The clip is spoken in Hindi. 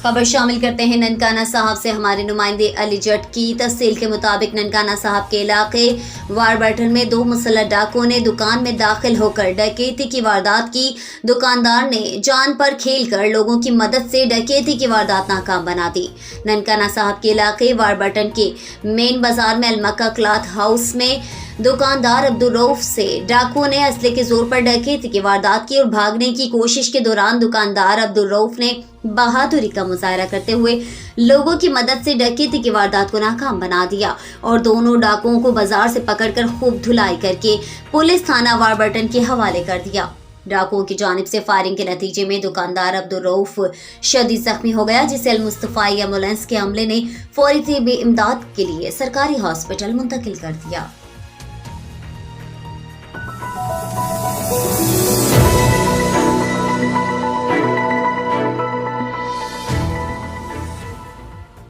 खबर शामिल करते हैं ननकाना साहब से। हमारे नुमाइंदे अली जट की तफसील के मुताबिक ननकाना साहब के इलाके वारबर्टन में 2 मुसल्लह डाकुओं ने दुकान में दाखिल होकर डकैती की वारदात की। दुकानदार ने जान पर खेलकर लोगों की मदद से डकैती की वारदात नाकाम बना दी। ननकाना साहब के इलाके वारबर्टन के मेन बाजार में अलमक्का क्लॉथ हाउस में दुकानदार अब्दुल रऊफ से डाकुओं ने असले के जोर पर डकैती की वारदात की और भागने की कोशिश के दौरान दुकानदार अब्दुल रऊफ ने बहादुरी का मुजाहरा करते हुए लोगों की मदद से डकैती की वारदात को नाकाम बना दिया और दोनों डाकुओं को बाजार से पकड़कर खूब धुलाई करके पुलिस थाना वारबर्टन के हवाले कर दिया। डाकुओं की जानिब से फायरिंग के नतीजे में दुकानदार अब्दुल रऊफ शदीद जख्मी हो गया, जिसे अल मुस्तफाई एम्बुलेंस के अमले ने फौरी तिब्बी इमदाद के लिए सरकारी हॉस्पिटल मुंतकिल कर दिया।